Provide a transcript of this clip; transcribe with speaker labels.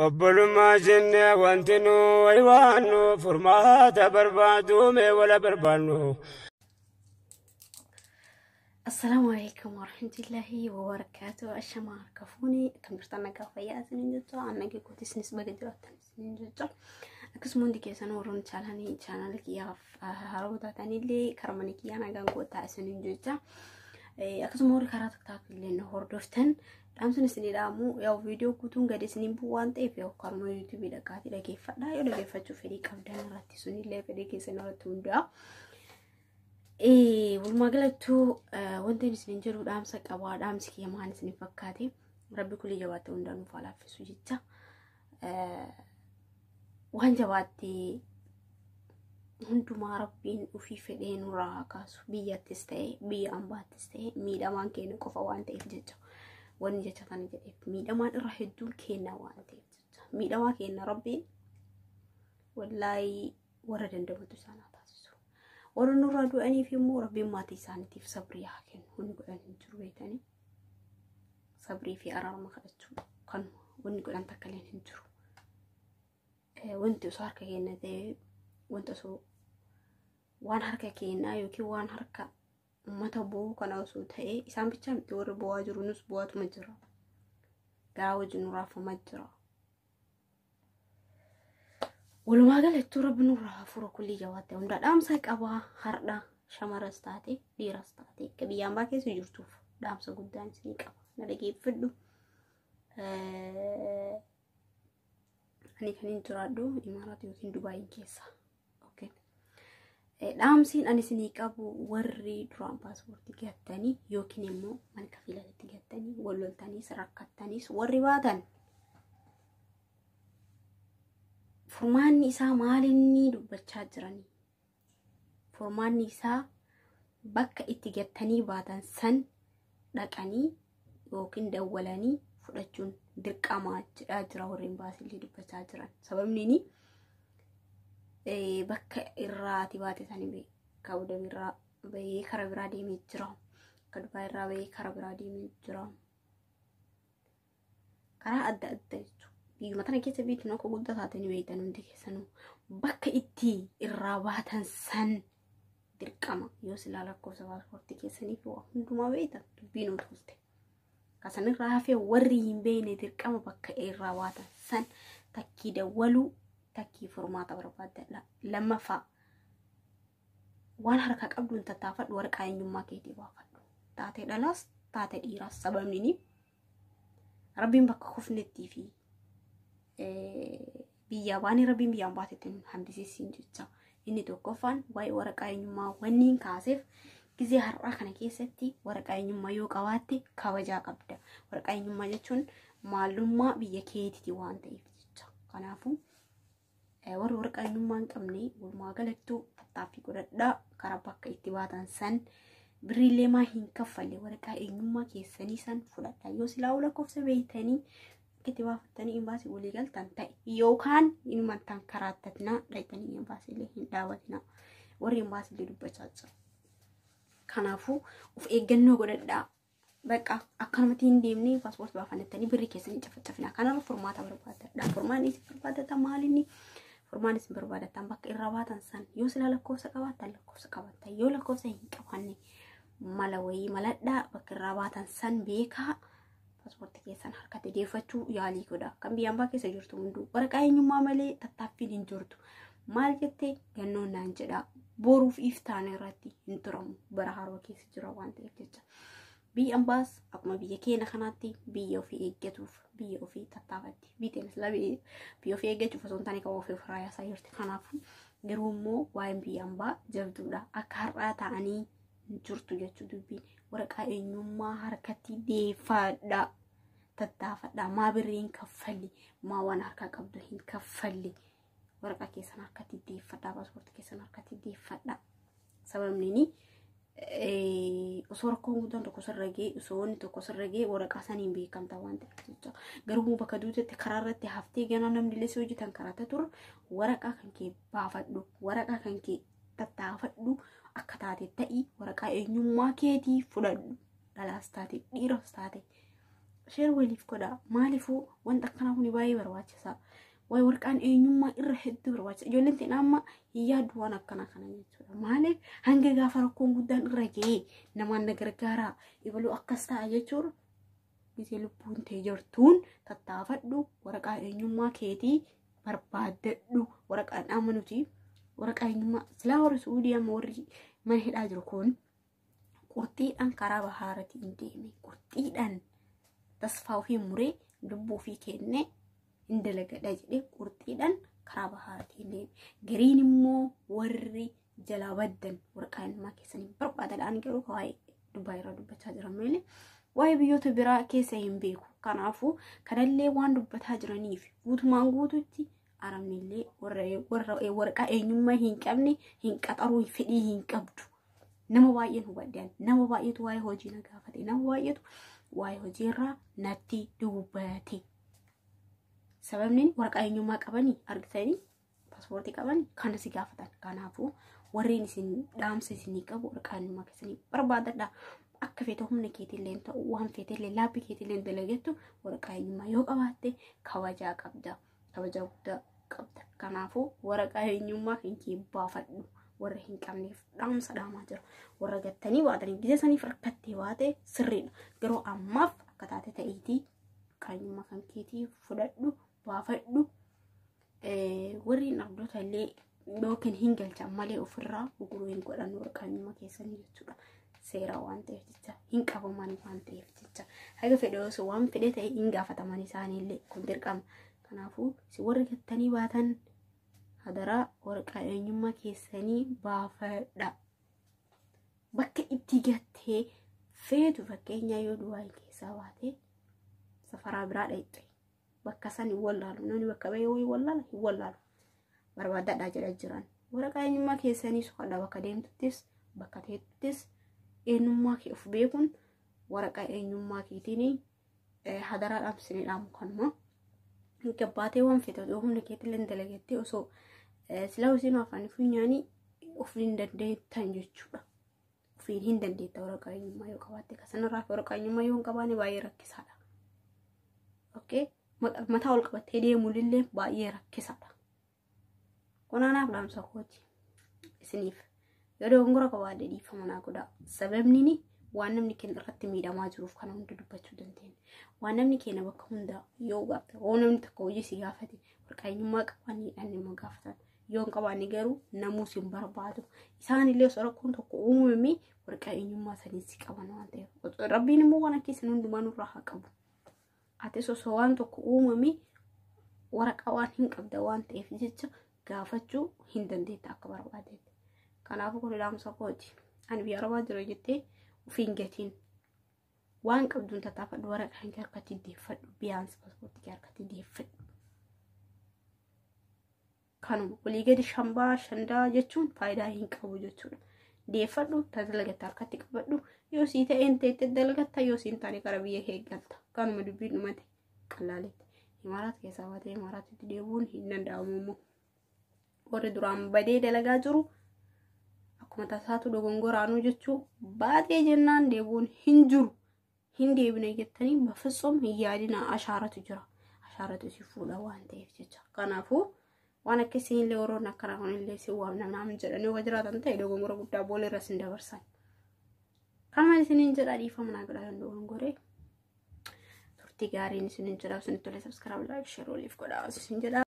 Speaker 1: obbolummaa jennee wanti nu waywaannu furmaata barbaaduume wala barbaannu.
Speaker 2: السلام عليكم ورحمة الله وبركاته. الشمار كفوني كمرتنا كفايات نجتو أنا كنت سنس بقدرات نجتو أكسمون دي كيسان ورون شالاني شانالك يا هارودا تاني اللي كرمانك يا أنا كنت تأسن نجتو أكسمور كراتك تاكل لأنه هردفتن أمسن سني دامو يا فيديو كتون قد سنين بوان تيفي وكرمو يوتيوب لكاتي لكي فلا يو لكي فتشو فريق أبدان راتي سني اللي فريق سنورتون دا والمقالة وانتين سنين جرود أمسك أواد أمسك يمان سنين فكاتي ربي كل جواته وندانو فالا في سوجيتا وان جواتي هندو ما ربين وفي فدين وراكاس بيا تستي بيا أمبات تستي ميدا وان كينو كفا وان تيفجتو وان جاتا تاني جديف ميدا وان راح يدول كينا وان تيفجتو ميدا وان كينا ربي والله وردن دمتو سانا ورنو رادو أني في مو ربي ما تيسانتي في صبري حكين ونقول أن نجربيتني صبري في أرار ما خدتشو كان ونقول أن تكلين نجرو وانتو صار كينا ذي وانتو سو وان حركة كينا يوكي وان حركة ما تبو كان أوسو تهي إسام بيتشام دور بواجر نص بوات مجرى قاوج نراف مجرى ولما قالت رب نورها فرو كل جواته وندا دامسك أبا هردا شمارستاتي ديرستاتي كبيان باكي سجورتوف دامس قدام سنيك أبا نلاقي فدو أنا كنين ترادو إمارات يمكن دبي كيسا أوكي دامسين أنا سنيك أبو وري درام باسبورت تجتني يمكن إمو من كفيلة تجتني ولول تاني سرقة وري وادن فرمان نساء مالني دبتشا جراني فرمان نساء بك اتجتني بعدن سن لكني يمكن دولاني فرجون درك أما أجرا ورين باس اللي دبتشا جران سبب مني بك إراتي باتي ثاني بي كودا بيرا بي خرابرا دي ميجرام كدبا إرا بي خرابرا دي ميجرام كرا أدى مثلا كيس بيت ناكو قد تاتني بيتان وندك سنو بك إتي الرابطان سن دركما يوصل على كوسا باسبورت كيسني فوا هندو ما بيتان بينو توستي كسن رافي وريهم بين دركما بك الرابطان سن تكي دولو تكي فرماتا برباد لا لما فا وان حركة قبل أن تتافد ورق عين يوم ما كيتي بافد تاتي دلاس تاتي إيراس سبب مني ربي بك خفنة تيفي بيا واني ربي بيا باتتن هندسي سينجتا إني توقفان واي ورقة إنما ونين كاسف كذي هرّا خنا كيستي ورقة إنما يو قواتي كواجا قبدا ورقة إنما جتون معلومة بيا كيتي تيوان تيفتشا كنافو ورقة إنما كمني والما قالتو تطافي قردا كربك اتباطا سن بريلي ما هنكفل ورقة إنما كيساني سن فلتا يوسلاو لكوف سبيتاني كتبا فتني إمباسي وليقال تنتهي يوكان إنما تنكراتتنا ليتني إمباسي لهن داوتنا وري إمباسي لدبتشاتشا كنافو وف إيجنو قددا بقى أكرمتين ديمني باسبورت بافنتني بري كيسني جفتفنا كان الفورماتا بربادة دا فورماني بربادة ماليني فورماني بربادة تنبك إراباتا سن يوصل لكوسا قواتا لكوسا قواتا يو لكوسا هنكواني مالوي مالدا بك إراباتا سن بيكا باسبورت كيسان حركة ديفتو يالي كودا كم بيامبا كيسا جورتو مندو ورقا ينيوما مالي تتافي دين جورتو مال جتي جنو نانجدا بوروف إفتاني راتي انترم براهارو كيسا جراوان تيجتا بي أمباس أقما بي كينا خناتي بي يوفي إيجتوف بي يوفي تتافتي بي تنسلا بي يوفي إيجتوف سونتاني كوافي فرايا سايرتي خنافو جرومو وايم بي أمبا جبدو دا أكارا تاني جورتو جتو دوبي ورقا إنيوما حركتي ديفادا تتافدا ما برين كفلي ما وانا حركة قبضهين كفلي ورقا كيسان حركتي ديفادا باسبورت كيسان حركتي ديفادا سبب مني أصوركم ودون تكسر رجي أصورني تكسر رجي ورقا سنين بي كم توان تكتشا قربوا بكدوتة تكرر تهفتي جانا نمدي لسوجي تنكرات تور ورقا كان كي بافدو ورقا كان كي تتافدو أكتاتي تأي ورقا إنيوما كيتي فلدو دالاستاتي ديروستاتي share waliif godha. Maaliifuu wanta akkana kun baay'ee barbaachisaa. Waa'ee warqaan eenyummaa irra hedduu barbaachisa. Ijoolleen tiin amma yaadu waan akkana kana jechuudha. Maaliif hanga gaafa rakkoon guddaan irra ga'ee namaan na gargaaraa ibaluu akkas ta'a jechuudha. Gisee lubbuun tee jirtuun tattaafadhu waraqaa eenyummaa keetii barbaaddadhu. Waraqaan amma nuti waraqaa eenyummaa silaa warri Suudii amma warri mana hidhaa jiru kun qurxiidhaan karaa bahaarratti hin deeme. Qurxiidhaan tasfaa ofii muree lubbuu ofii kennee hin dalagadha jedhee qurxiidhaan karaa bahaarratti hin deeme. Gariin immoo warri jalaa baddan waraqaa eenyummaa keessanii barbaadadhaan garuu waa'ee Dubaay irraa dubbachaa jiran malee waa'ee biyyoota biraa keessa hin beeku. Kanaafuu kanallee waan dubbataa jiraniif guutumaan guututti Arabnillee warra waraqaa eenyummaa hin qabne hin qaxaruu fedhii hin qabdu. Nama baay'een hubadhaan nama baay'eetu waa'ee hojii na gaafate nama baay'eetu waa'ee hojii irraa natti dubbate. Sababni waraqaa eenyummaa qabanii argitanii paaspoortii qabanii kana si gaafatan. Kanaafuu warreen isin dhaamsa isinii qabu waraqaa eenyummaa keessanii barbaadadha. Akka feete humna keetillee ta'u waan feetillee laapii keetillee dalagettu waraqaa eenyummaa yoo qabaatte kabajaa qabda. Kabajaa guddaa qabda. Kanaafuu waraqaa eenyummaa keetii baafadhu. Warra hin qabneef dhaamsa dhaamaa jira. Warra gattanii baatanii gisee saniif rakkattee baate sirriidha. Garuu ammaaf akka taate ta'eetii eenyummaa kan keetii fudhadhu baafadhu. Warri nagdoota illee yookiin hin galchan malee ofirraa gurguruu hin godhan waraqaa eenyummaa keessanii jechuudha. Seera waan ta'eef jecha hin qabaman waan ta'eef jecha haga fedhe osoo waan fedhe ta'e hin gaafataman isaaniillee kun dirqama. Kanaafuu si warri gattanii baatan hadaraa waraqaa eenyummaa keessanii baafadha. Bakka itti gattee feetu fakkeenyaa yoo Dubaay keessaa baate safaraa biraa dhaqxe bakka san hin wallaalu. Namni bakka bahee hin wallaalu barbaadadhaa jedha jiran. Waraqaa eenyummaa keessanii soqadha bakka deemtuttis bakka teettuttis eenyummaa kee of beekuun waraqaa eenyummaa keetiin hadaraadhaaf isinii dhaamu kanuma. Gabbaatee waan feetu humna keetillee dalagettee osoo silaa isin afaan funyaanii ofiin hin dandeettan jechuudha. Ofiin hin dandeetta waraqaa eenyummaa yoo qabaatte. Kasanirraa waraqaa eenyummaa yoo hin qabaanne baay'ee rakkisaadha. Okay? Mataa ol qabattee deemuullee baay'ee rakkisaadha. Kunaanaaf dhaamsa kooti isiniif yoo dogongora qabaadde dhiifama naa godhaa. Sababni waan namni keenya irratti miidhamaa jiruuf kana hunda dubbachuu dandeenya. Waan namni keenya bakka hunda yoo gaafate oo namni tokko hojii si gaafate waraqaa eenyummaa qabanii dhaan nama gaafatan. Yoo hin qabaanne garuu namuus hin barbaadu. Isaanillee osoo rakkoon tokko uumame waraqaa eenyummaa sanii si qaban waan ta'eef. Rabbiin immoo waan akka isin hundumaa nurraa haa qabu. Atis osoo waan tokko uumame waraqaa waan hin qabda waan ta'eef jecha gaafachuu hin dandeetta akka barbaadetti. Kanaafuu kun dhaamsa kooti. Ani biyya Arabaa jira jettee ufiin gatiin waan qabduun tattaafadhu waraqaa kee harkatti deeffadhu biyaansi paaspoortii kee harkatti deeffadhu. Kanuma walii gadi shandaa jechuun faayidaa hin qabu jechuudha. Deeffadhu dalagatta harkatti qabadhu yoo sii ta'een teettee dalagatta yoo siin taane gara biyya kee galta. Kanuma dubbiin dhumate qallaaletti. Imaaraat keessaa baatee Imaaraatitti deebuun hin danda'amu immoo. Warri duraan badee dalagaa jiru akkuma tasaatu dogongoraanuu jechuu baatee jennaan deebuun hin jiru. Hin deebine jettanii bafitsoom hin yaadina ashaaratu jira. Ashaaratu si fuudha waan ta'eef jecha. Kanaafuu waan akkasiin illee woroon akkana kunillee si waamna naam jedhanii waa jiraatan ta'e dogongora guddaa boolla irra sin dabarsan. Kana isiniin jedha dhiifama naa godhaa dogongoree. Turtii gaariin isiniin jedha isinitti tolee subscribe like share waliif godhaa isin jedha.